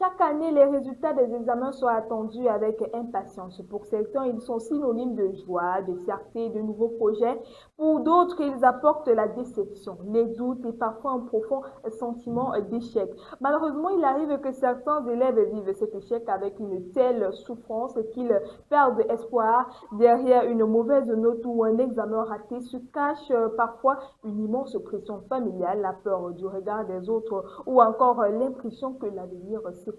Chaque année, les résultats des examens sont attendus avec impatience. Pour certains, ils sont synonymes de joie, de fierté, de nouveaux projets. Pour d'autres, ils apportent la déception, les doutes et parfois un profond sentiment d'échec. Malheureusement, il arrive que certains élèves vivent cet échec avec une telle souffrance qu'ils perdent espoir. Derrière une mauvaise note ou un examen raté se cache parfois une immense pression familiale, la peur du regard des autres ou encore l'impression que l'avenir s'écroule.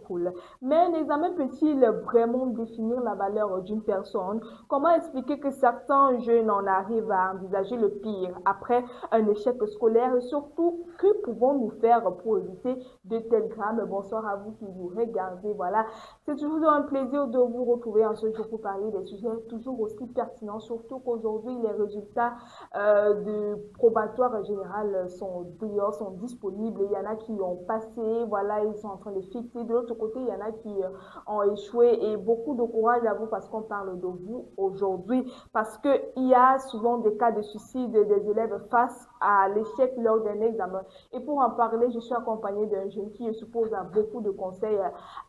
Mais un examen peut-il vraiment définir la valeur d'une personne? Comment expliquer que certains jeunes en arrivent à envisager le pire après un échec scolaire? Et surtout, que pouvons-nous faire pour éviter de tels drames? Bonsoir à vous qui vous regardez. Voilà, c'est toujours un plaisir de vous retrouver en ce jour pour parler des sujets toujours aussi pertinents, surtout qu'aujourd'hui, les résultats de probatoire général sont dehors, sont disponibles. Il y en a qui ont passé, voilà, ils sont en train de fixer. De l'autre côté, il y en a qui ont échoué. Et beaucoup de courage à vous parce qu'on parle de vous aujourd'hui. Parce qu'il y a souvent des cas de suicide des élèves face à l'échec lors d'un examen. Et pour en parler, je suis accompagnée d'un jeune qui, je suppose, a beaucoup de conseils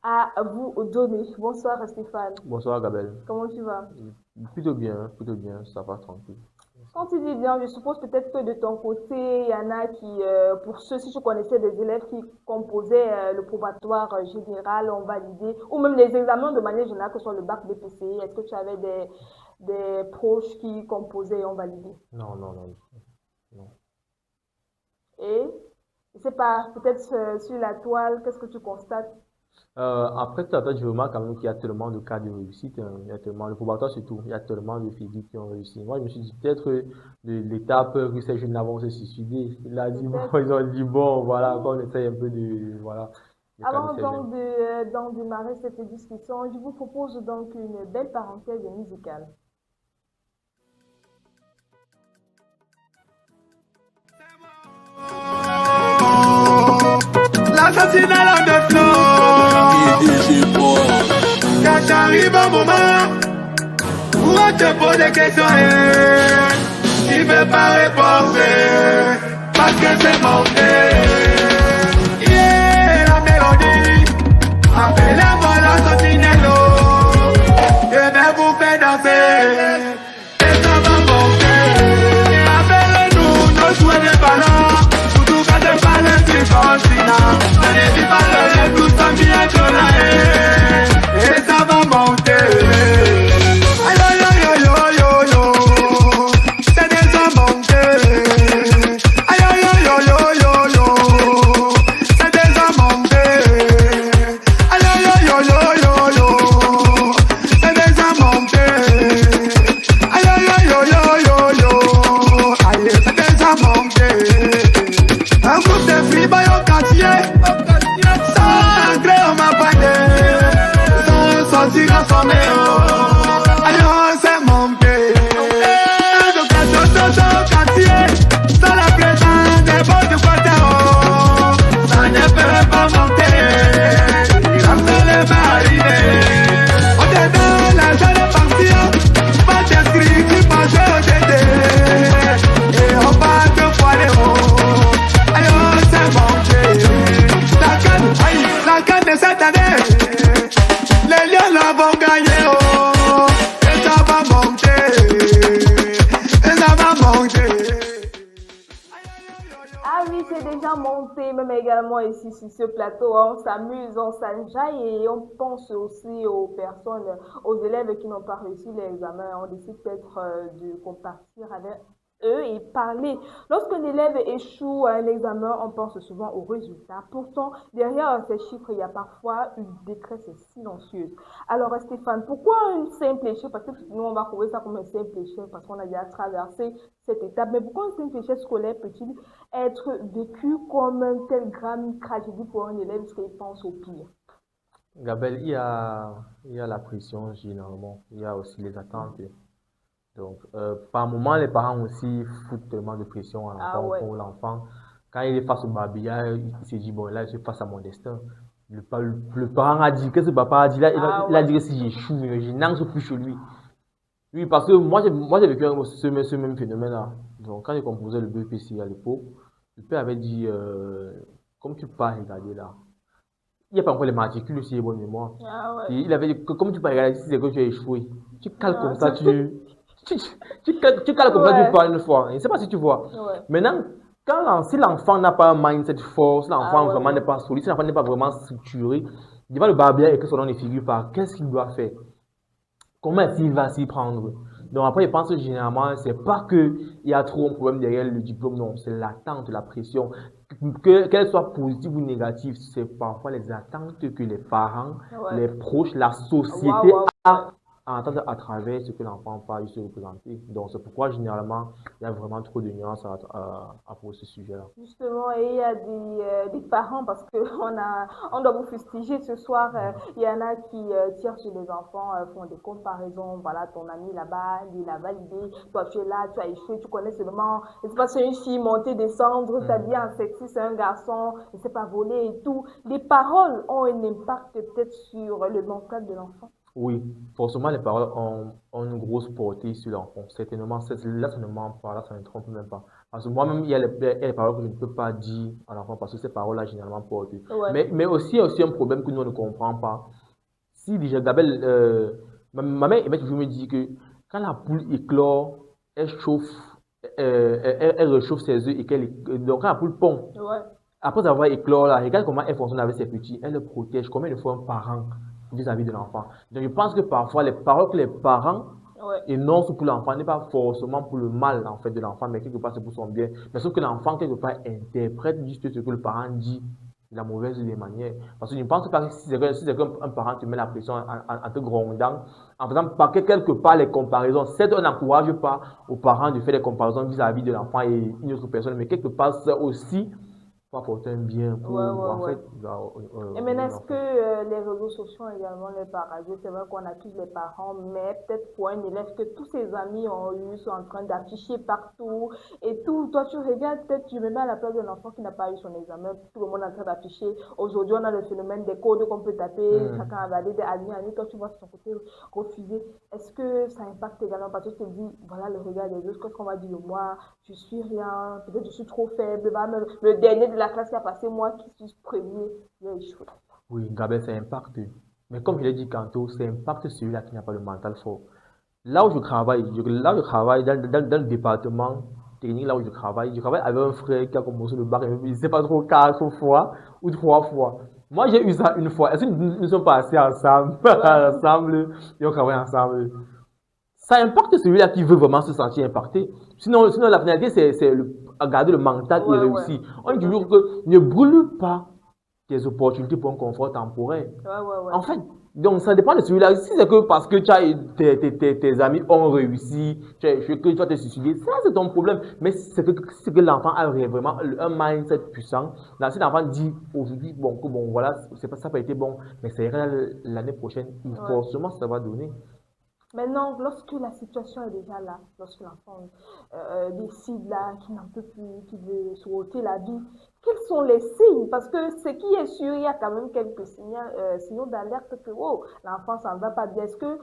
à vous donner. Bonsoir Stéphane. Bonsoir Gabelle. Comment tu vas? Plutôt bien, ça va tranquille. Quand tu dis bien, je suppose peut-être que de ton côté, il y en a qui, pour ceux, si tu connaissais des élèves qui composaient le probatoire général, ont validé, ou même les examens de manière générale, que ce soit le bac BPC, est-ce que tu avais des proches qui composaient et ont validé? Non. Et, je sais pas, peut-être sur la toile, qu'est-ce que tu constates? Après tout à fait, je remarque quand même qu'il y a tellement de cas de réussite, hein. Il y a tellement, le probatoire surtout, il y a tellement de figures qui ont réussi. Moi, je me suis dit peut-être l'État a peur que ces jeunes vont se suicider. Il a dit, bon, Peut-être. ils ont dit, bon, voilà, qu'on essaye un peu voilà, le cas de Avant ces jeunes. donc de démarrer cette discussion, je vous propose donc une belle parenthèse musicale. L'assassinat là de flow. Quand arrive un moment où on te pose des questions et tu ne veux pas répondre parce que c'est monté. Yeah, la mélodie, appelez-moi l'assassinat. Je vais vous faire danser et ça va monter. Appelez-nous nos jouets de ballon, surtout quand je parle du continent. Allez, vive le tout ça vient de la haine et ça va monter. Aïe aïe aïe aïe aïe aïe, c'est déjà monté. Aïe aïe aïe aïe aïe aïe, c'est déjà monté. Aïe aïe aïe aïe aïe aïe, c'est déjà monté. Aïe aïe aïe aïe aïe aïe, aïe c'est déjà monté. Un groupe de filles au quartier, sans gré on m'a parlé, sans sortir à sommer. Aïe c'est monté. Donc à au quartier, sans la présence des beaux du côté, ça ne peut pas monter. Ça me les va arriver. On te donne l'argent de partir, pas t'inscrire, tu peux jouer au GD. Et on va te foirer haut. Aïe c'est monté. La canne de cette année, les lions là vont gagner. Oh, et ça va monter. Et ça va monter. Ah oui, c'est déjà monté, même également ici sur ce plateau. On s'amuse, on s'enjaille et on pense aussi aux personnes, aux élèves qui n'ont pas réussi l'examen. On décide peut-être de compartir avec eux et parler. Lorsqu'un élève échoue à un examen, on pense souvent aux résultats. Pourtant, derrière ces chiffres, il y a parfois une détresse silencieuse. Alors, Stéphane, pourquoi un simple échec? Parce que nous, on va trouver ça comme un simple échec parce qu'on a déjà traversé cette étape. Mais pourquoi un simple échec scolaire peut-il être vécu comme un tel grande tragédie pour un élève parce qu'il pense au pire? Gabelle, il y a la pression généralement, il y a aussi les attentes. Donc, par moment, les parents aussi foutent tellement de pression à Ah l'enfant, ouais. pour l'enfant. Quand il est face au babillard, il se dit, bon, là, je suis face à mon destin. Le parent a dit, qu'est-ce que papa a dit là? Il a dit que si j'échoue, je n'en plus chez lui. Oui, parce que moi, j'ai vécu ce même phénomène-là. Donc, quand j'ai composé le BPC à l'époque, le père avait dit, comme tu peux pas regarder là, il n'y a pas encore les matricules si j'ai bonne mémoire. Ah ouais. Et il avait dit que comme tu peux regarder si c'est que tu as échoué, tu cales Ah, comme ça, c'est- tu, tu cales comme ça, tu Ouais. parles une fois. Je ne sais pas si tu vois. Ouais. Maintenant, si l'enfant n'a pas un mindset fort, si l'enfant Ah ouais, vraiment ouais. n'est pas solide, si l'enfant n'est pas vraiment structuré, devant le barbier et que son nom ne figure pas, qu'est-ce qu'il doit faire? Comment est-ce qu'il va s'y prendre? Donc après, je pense que généralement, c'est pas qu'il y a trop un problème derrière le diplôme, non, c'est l'attente, la pression. Qu'elle soit positive ou négative, c'est parfois les attentes que les parents, Ouais. les proches, la Waouh, société waouh, ouais. a à entendre à travers ce que l'enfant parle se représenter. Donc c'est pourquoi généralement, il y a vraiment trop de nuances à pour ce sujet-là. Justement, et il y a des parents, parce que on doit vous fustiger ce soir, il y en a qui tirent sur les enfants, font des comparaisons, voilà, ton ami là-bas, il a validé, toi tu es là, tu as échoué, tu connais seulement, je sais pas, c'est une fille monter, descendre, t'habiller en sexy, c'est un garçon, je sais pas, voler et tout. Les paroles ont un impact peut-être sur le mental de l'enfant. Oui, forcément, les paroles ont une grosse portée sur l'enfant. Certainement, là, ça ne ment pas, là, ça ne trompe même pas. Parce que moi-même, il y a les paroles que je ne peux pas dire à l'enfant parce que ces paroles-là, généralement, portent. Ouais, Mais aussi, il y a aussi un problème que nous, on ne comprend pas. Si déjà, Gabelle, ma mère, toujours me dit que quand la poule éclore, elle chauffe, elle réchauffe ses œufs et donc quand la poule pond, ouais, après avoir éclore là, regarde comment elle fonctionne avec ses petits, elle le protège. Combien de fois un parent vis-à-vis de l'enfant? Donc je pense que parfois les paroles que les parents ouais. énoncent pour l'enfant n'est pas forcément pour le mal en fait de l'enfant, mais quelque part c'est pour son bien. Mais sauf que l'enfant quelque part interprète juste ce que le parent dit de la mauvaise des manières. Parce que je ne pense pas que si c'est qu'un parent te met la pression en te grondant, en faisant pas que quelque part les comparaisons, certes on n'encourage pas aux parents de faire des comparaisons vis-à-vis de l'enfant et une autre personne, mais quelque part c'est aussi pour apporter un bien pour, Ouais, ouais, en ouais. fait, Et maintenant, est-ce que l'enfant. les réseaux sociaux ont également les parasites? C'est vrai qu'on accuse les parents, mais peut-être pour un élève que tous ses amis ont eu, sont en train d'afficher partout et tout. Toi, tu regardes, peut-être, tu me mets à la place d'un enfant qui n'a pas eu son examen, tout le monde est en train d'afficher. Aujourd'hui, on a le phénomène des codes qu'on peut taper, chacun a validé des années, toi, tu vois son côté refusé. Est-ce que ça impacte également? Parce que tu te dis, voilà le regard des autres, qu'est-ce qu'on va dire de moi? Je suis rien, peut-être je suis trop faible, bah, même le dernier de la classe qui a passé, moi qui suis premier, il a échoué. Oui, Gabel, ça impacte. Mais comme je l'ai dit tantôt, ça impacte celui-là qui n'a pas le mental fort. Là où là où je travaille dans le département technique, là où je travaille avec un frère qui a commencé le bac, il ne sait pas trop 4 fois ou 3 fois. Moi, j'ai eu ça une fois. Est-ce que nous ne sommes pas assis ensemble, Ouais, ensemble, et on travaille ensemble? Ça impacte celui-là qui veut vraiment se sentir impacté. Sinon la finalité, c'est garder le mental et ouais, ouais. réussir. On dit toujours que ne brûle pas tes opportunités pour un confort temporaire. Ouais, ouais, ouais. En fait, donc ça dépend de celui-là. Si c'est que parce que tes amis ont réussi, que tu vas te suicider, ça c'est ton problème. Mais si c'est que l'enfant a vraiment un mindset puissant, là, si l'enfant dit aujourd'hui, bon, que bon, voilà, c'est pas, ça n'a pas été bon, mais ça ira l'année prochaine, Ouais. forcément ça va donner. Maintenant, lorsque la situation est déjà là, lorsque l'enfant décide là qu'il n'en peut plus, qu'il veut se ôter la vie, quels sont les signes? Parce que ce qui est sûr, il y a quand même quelques signaux d'alerte que oh, l'enfant s'en va pas bien. Est-ce que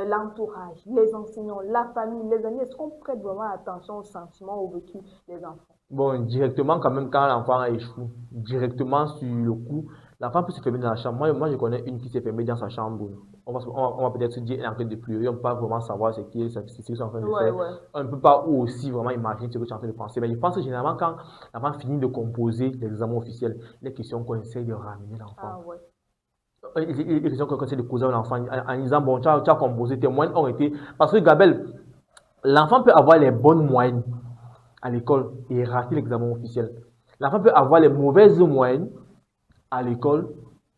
l'entourage, les enseignants, la famille, les amis, est-ce qu'on prête vraiment attention aux sentiments, au vécu des enfants? Bon, directement, quand même, quand l'enfant échoue, directement sur le coup, l'enfant peut se fermer dans la chambre. Moi, je connais une qui s'est fermée dans sa chambre. On va peut-être se dire, elle est en train de pleurer, on ne peut pas vraiment savoir ce qu'ils sont en train de Ouais, faire. ouais. On ne peut pas aussi vraiment imaginer ce que tu es en train de penser. Mais je pense que généralement, quand l'enfant finit de composer l'examen officiel, les questions qu'on essaie de ramener Ah l'enfant. ouais. Les questions qu'on essaie de poser à l'enfant en disant, bon, tu as composé, tes moyennes ont été. Parce que, Gabelle, l'enfant peut avoir les bonnes moyennes à l'école et rater l'examen officiel. L'enfant peut avoir les mauvaises moyennes à l'école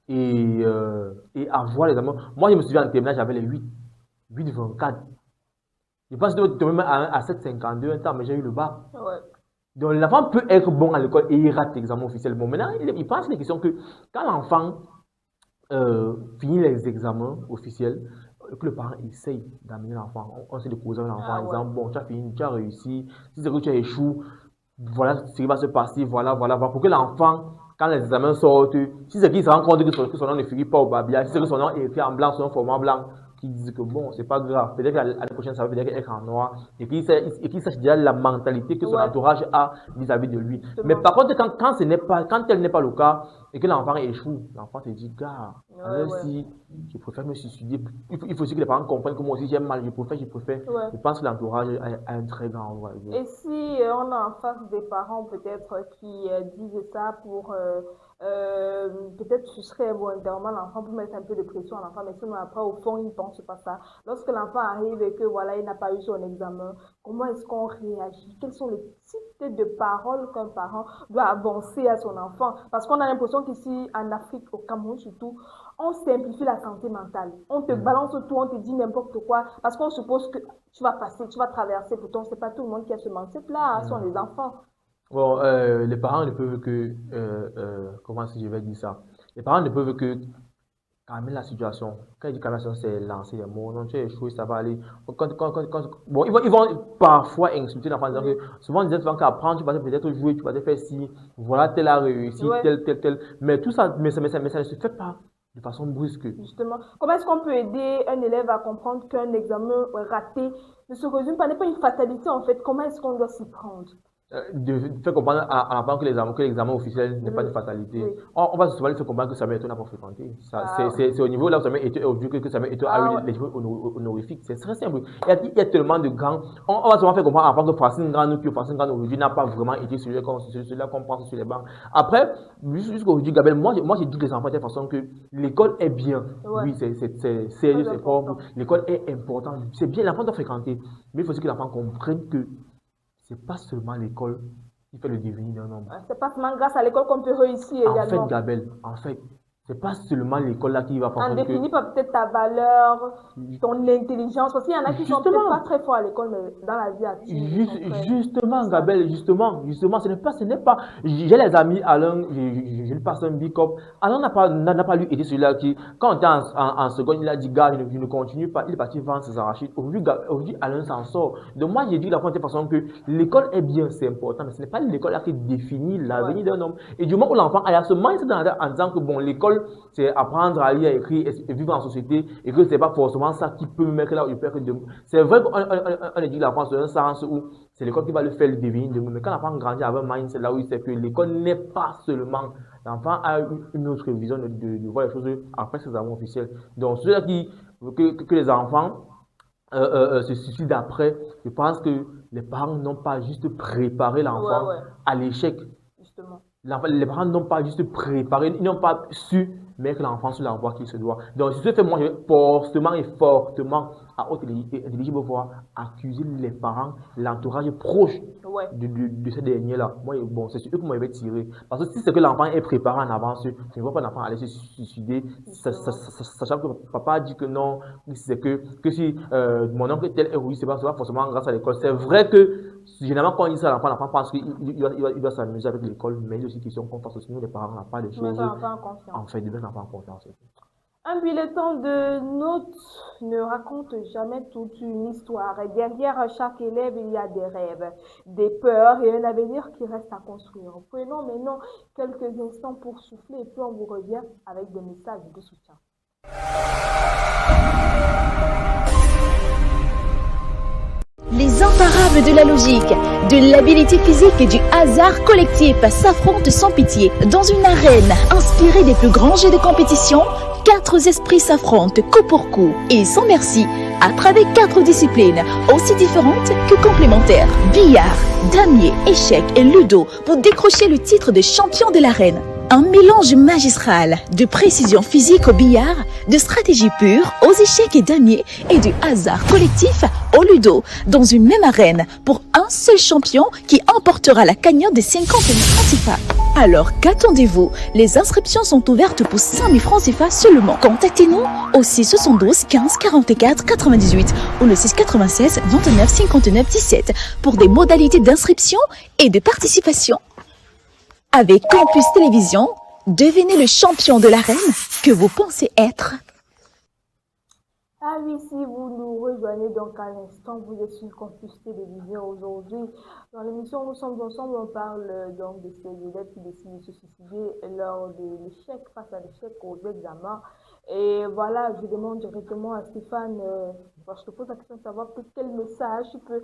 et avoir l'examen. Moi, je me souviens en terminale, j'avais les 8,24. Je pense que tu même à 7,52 un temps, mais j'ai eu le bac. Ouais. Donc, l'enfant peut être bon à l'école et il rate l'examen officiel. Bon, maintenant, il pense les questions que quand l'enfant finit les examens officiels, que le parent essaye d'amener l'enfant, on essaie de causer l'enfant Ah en ouais. disant, bon, tu as fini, tu as réussi, si c'est que tu as échoué, voilà ce qui va se passer, voilà, pour que l'enfant, quand les examens sortent, si c'est qu'il se rend compte que son nom ne figure pas au babillard, si c'est que son nom est écrit en blanc sur un format blanc, qu'ils disent que bon, c'est pas grave, peut-être qu'à l'année prochaine, ça va peut-être être en noir, et qu'il sache déjà la mentalité que son entourage a vis-à-vis de lui. Justement. Mais par contre, quand tel n'est pas le cas, et que l'enfant échoue, l'enfant se dit, gars, même si je préfère me suicider, il faut aussi que les parents comprennent que moi aussi j'aime mal, je préfère. Je pense que l'entourage a un très grand rôle. Et si on a en face des parents peut-être qui disent ça pour peut-être ce serait volontairement l'enfant pour mettre un peu de pression à l'enfant, mais sinon après au fond il ne pense pas ça. Lorsque l'enfant arrive et que voilà il n'a pas eu son examen, comment est-ce qu'on réagit? Quels sont les types de paroles qu'un parent doit avancer à son enfant? Parce qu'on a l'impression qu'ici en Afrique, au Cameroun surtout, on simplifie la santé mentale. On te balance tout, on te dit n'importe quoi parce qu'on suppose que tu vas passer, tu vas traverser. Pourtant, c'est pas tout le monde qui a ce mindset-là, ce sont les enfants. Bon, les parents ne peuvent que, comment est-ce que je vais dire ça? Les parents ne peuvent que calmer la situation. Quand je dis calmer la situation, c'est lancer les mots. Non, tu as échoué, ça va aller. Bon, ils vont parfois insulter l'enfant en disant que souvent, ils disent souvent qu'apprendre, tu vas peut-être jouer, tu vas te faire ci, voilà, tel a réussi, tel. Mais tout ça, mais ça ne se fait pas de façon brusque. Justement, comment est-ce qu'on peut aider un élève à comprendre qu'un examen raté ne se résume pas, n'est pas une fatalité en fait? Comment est-ce qu'on doit s'y prendre? De faire comprendre à l'enfant que l'examen officiel n'est pas une fatalité. On va souvent lui faire comprendre que Samuel Eto'o n'a pas fréquenté. C'est au niveau là où Samuel Eto'o que Samuel Eto'o a eu les diplômes honorifiques. C'est très simple. Il y a tellement de grands. On va souvent faire comprendre à l'enfant que Francine Grande aujourd'hui n'a pas vraiment été celui-là qu'on pense sur les bancs. Après, jusqu'aujourd'hui, Gabriel, moi j'ai dit que les enfants de telle façon que l'école est bien. Oui, c'est sérieux, c'est propre. L'école est importante. C'est bien, l'enfant doit fréquenter. Mais il faut aussi que l'enfant comprenne que c'est pas seulement l'école qui fait le devenir d'un homme. C'est pas seulement grâce à l'école qu'on peut réussir également. En fait, Gabel, c'est pas seulement l'école là qui va faire. On définit pas peut-être ta valeur, ton intelligence. Parce qu'il y en a qui sont peut-être pas très forts à l'école, mais dans la vie active. Justement, Gabel, justement, ce n'est pas. J'ai les amis, Alain, je lui passe un big up. Alain n'a pas lu, et celui-là qui, quand on était en seconde, il a dit, gars, je ne continue pas, il est parti vendre ses arachides. Aujourd'hui, Alain s'en sort. Donc, moi, j'ai dit de la façon que l'école est bien, c'est important, mais ce n'est pas l'école là qui définit l'avenir d'un homme. Et du moment où l'enfant a ce mindset en disant que, bon, l'école, c'est apprendre à lire, à écrire et vivre en société et que c'est pas forcément ça qui peut me mettre là où je peux être demain. C'est vrai qu'on éduque l'enfant dans un sens où c'est l'école qui va le faire le devenir demain. Mais quand l'enfant grandit avec un mindset là où il sait que l'école n'est pas seulement. L'enfant a une autre vision de voir les choses après ses examens officiels. Donc, ceux-là que les enfants se suicident après, je pense que les parents n'ont pas juste préparé l'enfant à l'échec. Justement. Les parents n'ont pas juste préparé, ils n'ont pas su mettre l'enfant sur la voie qu'il se doit. Donc, si ce fait, moi, je vais fortement et fortement, à haute intelligible voix, accuser les parents, l'entourage proche de ces derniers-là. Moi, bon, c'est sur eux que moi, je vais tirer. Parce que si c'est que l'enfant est préparé en avance, je ne vois pas l'enfant aller se suicider, sachant que papa dit que non, c'est que si mon oncle tel est oui, c'est pas forcément grâce à l'école. C'est vrai que généralement, quand on dit ça à l'enfant, l'enfant pense qu'il doit s'amuser avec l'école, mais il y a aussi une question qu'on fasse aussi. Nous, les parents, on n'a pas des choses. En fait, de mettre l'enfant en confiance. Un bulletin de notes ne raconte jamais toute une histoire. Et derrière chaque élève, il y a des rêves, des peurs et un avenir qui reste à construire. Prenons maintenant quelques instants pour souffler et puis on vous revient avec des messages de soutien. Les imparables de la logique, de l'habilité physique et du hasard collectif s'affrontent sans pitié. Dans une arène inspirée des plus grands jeux de compétition, 4 esprits s'affrontent coup pour coup et sans merci à travers 4 disciplines aussi différentes que complémentaires. Billard, damier, échecs et ludo pour décrocher le titre de champion de l'arène. Un mélange magistral de précision physique au billard, de stratégie pure aux échecs et damiers et du hasard collectif au ludo dans une même arène pour un seul champion qui emportera la cagnotte de 50 000 francs CFA. Alors qu'attendez-vous? Les inscriptions sont ouvertes pour 5 000 francs CFA seulement. Contactez-nous au 672 15 44 98 ou le 696 29 59 17 pour des modalités d'inscription et de participation. Avec Campus Télévision, devenez le champion de l'arène que vous pensez être. Ah oui, si vous nous rejoignez donc à l'instant, vous êtes sur Campus Télévision aujourd'hui. Dans l'émission Nous sommes ensemble, on parle donc de ces élèves qui décident de se suicider lors de l'échec, face à l'échec aux examens. Et voilà, je demande directement à Stéphane, je te pose la question de savoir peut-être quel message tu peux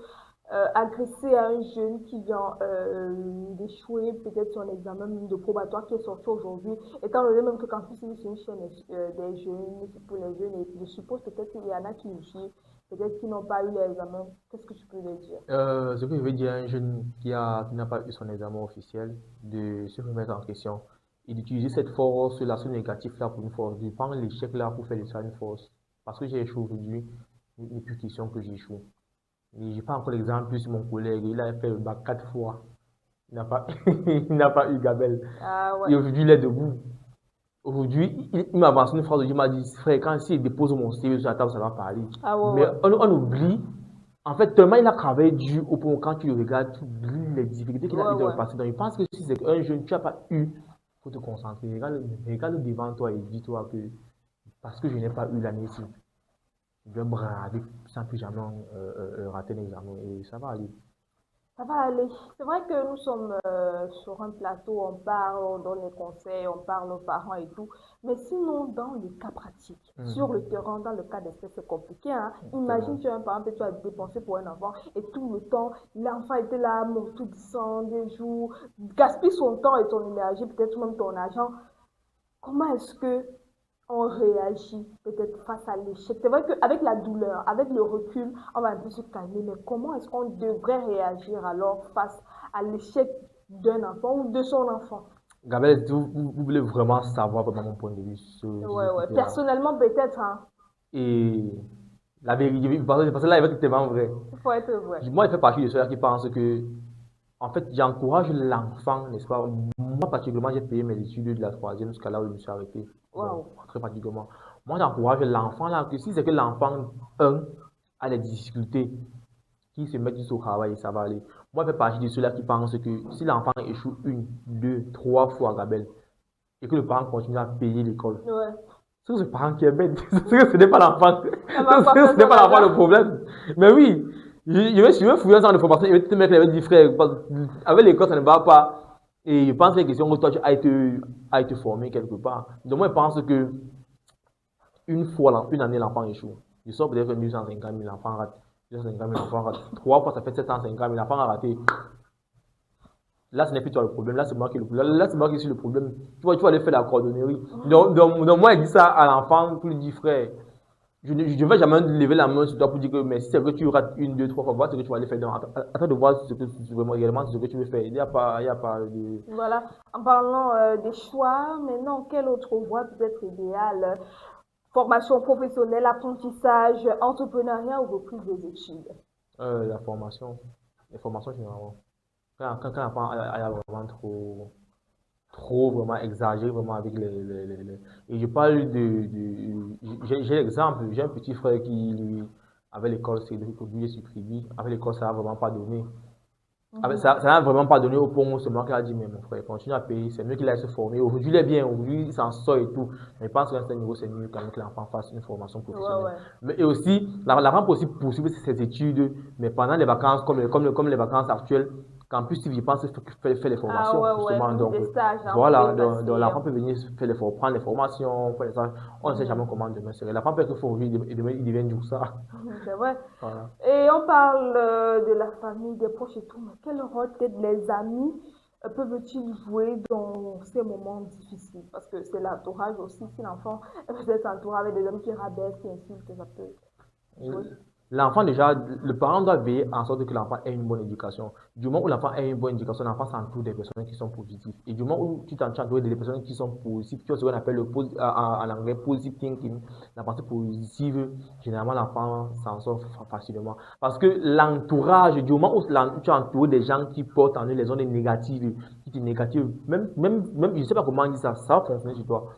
adresser à un jeune qui vient d'échouer peut-être son examen de probatoire qui est sorti aujourd'hui, étant donné même que Campus c'est une chaîne des jeunes, c'est pour les jeunes, et je suppose peut-être qu'il y en a qui nous suivent, peut-être qui n'ont pas eu l'examen. Qu'est-ce que tu peux leur dire? Ce que je veux dire à un jeune qui n'a pas eu son examen officiel, de se remettre en question et d'utiliser cette force, l'aspect négatif là pour une force, de prendre l'échec là pour faire de ça une force. Parce que j'ai échoué aujourd'hui, il n'est plus question que j'échoue. Et j'ai pas encore l'exemple plus mon collègue, il a fait le bac 4 fois. Il n'a pas, il n'a pas eu Gabel. Ah ouais. Et aujourd'hui, il est debout. Aujourd'hui, il m'a avancé une phrase, il m'a dit, frère, quand s'il dépose mon CV sur la table, ça va parler. Ah ouais, Mais ouais. on oublie, en fait, tellement il a travaillé dur au point où quand tu le regardes, tu oublies les difficultés qu'il a Ouais, eu dans ouais. le passé. Donc, je pense que si c'est un jeune, tu n'as pas eu, il faut te concentrer. Regarde devant toi et dis-toi que parce que je n'ai pas eu l'année-ci, je vais braver sans plus jamais rater l'examen et ça va aller. Ça va aller. C'est vrai que nous sommes sur un plateau, on parle, on donne les conseils, on parle aux parents et tout. Mais sinon, dans le cas pratique, sur le terrain, dans le cas d'espèce, c'est compliqué. Hein? Imagine, tu as un parent que tu as dépensé pour un enfant et tout le temps, l'enfant était là, mortissant des jours, gaspille son temps et ton énergie, peut-être même ton argent. Comment est-ce que on réagit peut-être face à l'échec? C'est vrai qu'avec la douleur, avec le recul, on va un peu se calmer, mais comment est-ce qu'on devrait réagir alors face à l'échec d'un enfant ou de son enfant? Gabriel, vous voulez vraiment savoir vraiment mon point de vue sur Ouais, ce ouais. côté-là. Personnellement, peut-être, hein. Et la vérité, parce que là, il va être tellement vrai. Il faut être vrai. Moi, il fait partie de ceux-là qui pensent que, en fait, j'encourage l'enfant, n'est-ce pas? Moi, particulièrement, j'ai payé mes études de la troisième jusqu'à là où je me suis arrêté. Donc, Waouh. très particulièrement. Moi, j'encourage l'enfant là, que si c'est que l'enfant, a des difficultés, qui se met juste au travail, ça va aller. Moi, je fais partie de ceux-là qui pensent que si l'enfant échoue une, deux, trois fois, Gabelle, et que le parent continue à payer l'école, Ouais. c'est ce parent qui est bête. Ce n'est pas l'enfant. Ça va pas Ce faire n'est pas son l'enfant le argent. problème. Mais oui, je vais fouiller un centre de formation. Il va te mettre, il va dire, frère, avec l'école, ça ne va pas. Et je pense que c'est une question que toi, tu as été formé quelque part. Donc, moi, je pense que une fois, une année, l'enfant échoue. Je sors peut-être 250 000, l'enfant rate. 250 000, l'enfant rate. Trois fois, ça fait 750 000, l'enfant a raté. Là, ce n'est plus toi le problème. Là, c'est moi qui le problème. Là, c'est moi qui suis le problème. Tu vas aller faire la cordonnerie. Donc moi, il dit ça à l'enfant pour lui dire, frère, je ne vais jamais lever la main sur toi pour dire que, mais si c'est que tu rates une, deux, trois fois, voilà ce que tu vas aller faire. Donc, attends de voir ce que vraiment, réellement, ce que tu veux faire. Il n'y a pas de. Voilà. En parlant des choix, maintenant, quelle autre voie peut être idéale? Formation professionnelle, apprentissage, entrepreneuriat ou reprise des études? La formation. Les formations, généralement. Quand l'enfant a vraiment trop vraiment exagéré vraiment avec Et je parle j'ai l'exemple, j'ai un petit frère qui, lui, avec l'école, c'est lui, sur Tribi, avec l'école, ça n'a vraiment pas donné. Ça n'a vraiment pas donné au point où c'est moi qui a dit, mais mon frère, continue à payer, c'est mieux qu'il aille se former. Aujourd'hui, il est bien, aujourd'hui, il s'en sort et tout. Mais je pense qu'à ce niveau, c'est mieux quand même que l'enfant fasse une formation professionnelle. Ouais, ouais. Mais, et aussi, l'enfant peut aussi poursuivre ses études, mais pendant les vacances, comme les vacances actuelles, qu'en plus, il pense faire les Ah formations, ouais, ouais, justement. Donc, des stages, hein, vous voilà, pouvez passer. donc l'enfant peut venir prendre les formations, faire les stages. On ne sait jamais comment demain serait. L'enfant peut être fort aujourd'hui et demain, il devient du ça. C'est vrai. Voilà. Et on parle de la famille, des proches et tout, mais quel rôle peut-être les amis peuvent-ils jouer dans ces moments difficiles? Parce que c'est l'entourage aussi, si l'enfant est peut-être entouré avec des amis qui rabaissent, qui insultent, ça peut jouer. L'enfant, déjà, le parent doit veiller en sorte que l'enfant ait une bonne éducation. Du moment où l'enfant a une bonne éducation, l'enfant s'entoure des personnes qui sont positives. Et du moment où tu t'entoures des personnes qui sont positives, tu as ce qu'on appelle en anglais positive thinking, la pensée positive, généralement l'enfant s'en sort facilement. Parce que l'entourage, du moment où tu es entouré des gens qui portent en eux les ondes négatives, qui te négativent, même, je ne sais pas comment on dit ça, ça va fonctionner sur toi.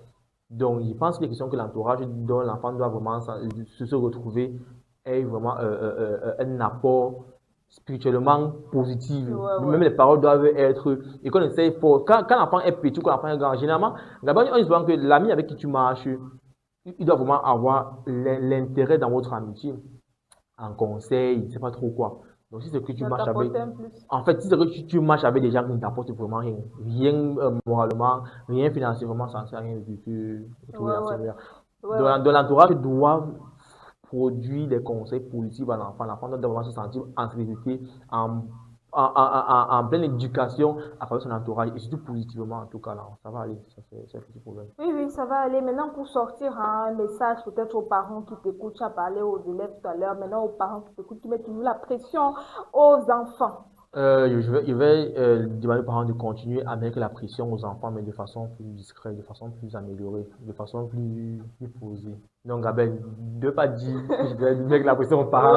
Donc, je pense qu'il est question que l'entourage dont l'enfant doit vraiment se retrouver est vraiment un apport spirituellement positif. Ouais, Même ouais. les paroles doivent être. Et qu'on essaye fort. Quand l'enfant est petit, quand l'enfant est grand, généralement, d'abord, on dit souvent que l'ami avec qui tu marches, il doit vraiment avoir l'intérêt dans votre amitié, en conseil, je ne sais pas trop quoi. Donc, si c'est que tu Ça marches avec. t'apporte un plus. En fait, si c'est que tu marches avec des gens qui ne t'apportent vraiment rien, rien moralement, rien financièrement, ça ne sert à rien de te Ouais, retrouver à ouais. ce Dans l'entourage doivent produire des conseils positifs à l'enfant. L'enfant doit vraiment se sentir en sécurité, en pleine éducation à travers son entourage et surtout positivement en tout cas. Là, ça va aller, c'est un petit problème. Oui, ça va aller. Maintenant, pour sortir un message peut-être aux parents qui t'écoutent, tu as parlé aux élèves tout à l'heure, maintenant aux parents qui t'écoutent, qui mettent toujours la pression aux enfants. Je vais demander aux parents de continuer à mettre la pression aux enfants, mais de façon plus discrète, de façon plus améliorée, de façon plus posée. Donc, Gabel, ne pas dire que je vais mettre la pression aux parents.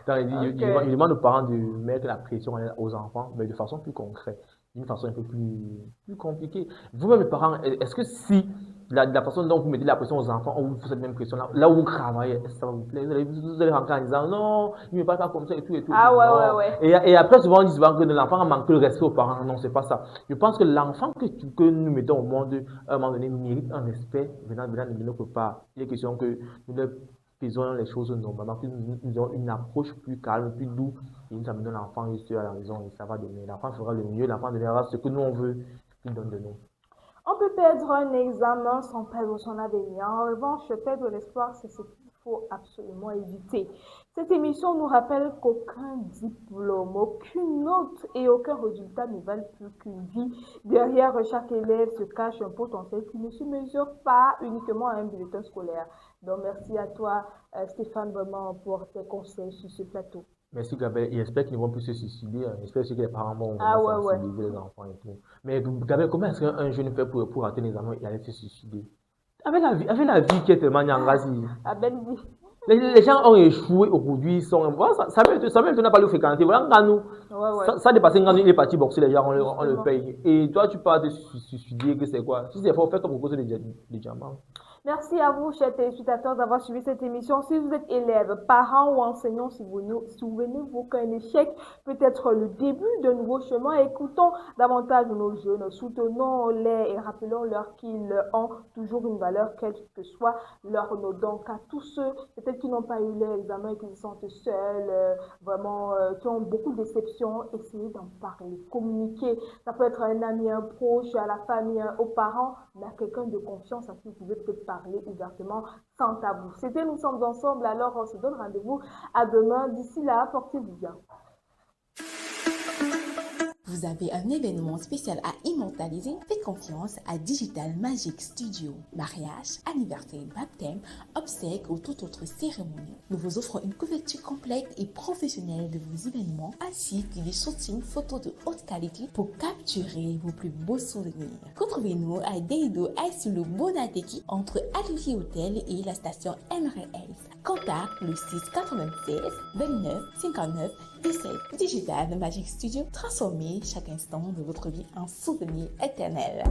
Je demande aux parents de mettre la pression aux enfants, mais de façon plus concrète, d'une façon un peu plus compliquée. Vous-même, les parents, est-ce que si la façon dont vous mettez la pression aux enfants, on vous fait cette même pression là où vous travaillez, ça va vous plaire, vous allez rentrer en disant non, il ne me parle pas comme ça et tout. Ouais. Et après, souvent, on dit souvent que l'enfant a manqué le respect aux parents. Non, c'est pas ça. Je pense que l'enfant que nous mettons au monde, à un moment donné, mérite un respect venant de notre part. Il est question que nous leur faisons les choses normalement, que nous avons une approche plus calme, plus douce, et nous amenons l'enfant juste à la maison et ça va donner. L'enfant fera le mieux, l'enfant donnera ce que nous on veut qu'il donne de nous. On peut perdre un examen sans perdre son avenir. En revanche, perdre l'espoir, c'est ce qu'il faut absolument éviter. Cette émission nous rappelle qu'aucun diplôme, aucune note et aucun résultat ne valent plus qu'une vie. Derrière chaque élève se cache un potentiel qui ne se mesure pas uniquement à un bulletin scolaire. Donc, merci à toi, Stéphane, vraiment pour tes conseils sur ce plateau. Merci Gabriel, et j'espère qu'ils ne vont plus se suicider. J'espère aussi que les parents vont sensibiliser les enfants et tout. Mais Gabriel, comment est-ce qu'un jeune fait pour rater les examens et aller se suicider? Avec la vie qui est tellement nyangasi. La belle vie. Les gens ont échoué aujourd'hui, ça même n'a pas le fréquenter. Voilà, Nganou. Ça dépasse Nganou, il est parti boxer, les gens, on le paye. Et toi, tu parles de suicider, que c'est quoi? Si c'est fort, fais comme proposer des diamants. Merci à vous, chers téléspectateurs, d'avoir suivi cette émission. Si vous êtes élève, parents ou enseignants, souvenez-vous qu'un échec peut être le début d'un nouveau chemin. Écoutons davantage nos jeunes, soutenons-les et rappelons-leur qu'ils ont toujours une valeur, quel que soit leur nom. Donc, à tous ceux peut-être qui n'ont pas eu l'examen et qui se sentent seuls, vraiment, qui ont beaucoup de déceptions, essayez d'en parler, communiquer. Ça peut être un ami, un proche, à la famille, aux parents, mais à quelqu'un de confiance à qui vous pouvez peut-être parler ouvertement, sans tabou. C'était Nous sommes ensemble, alors on se donne rendez-vous à demain. D'ici là, portez-vous bien. Vous avez un événement spécial à immortaliser? Faites confiance à Digital Magic Studio. Mariage, anniversaire, baptême, obsèques ou toute autre cérémonie. Nous vous offrons une couverture complète et professionnelle de vos événements ainsi que des shootings photos de haute qualité pour capturer vos plus beaux souvenirs. Retrouvez-nous à Deido sur le Bonateki entre Atelier Hôtel et la station MRS. Contact le 696 29 59 17. Digital Magic Studio, transformez chaque instant de votre vie en souvenir éternel.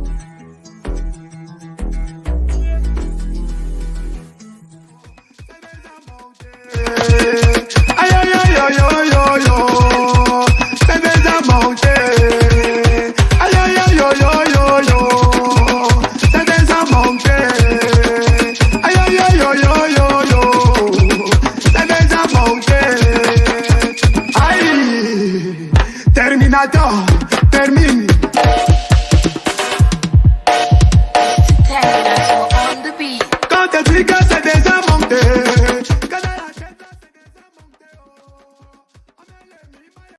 Terminator.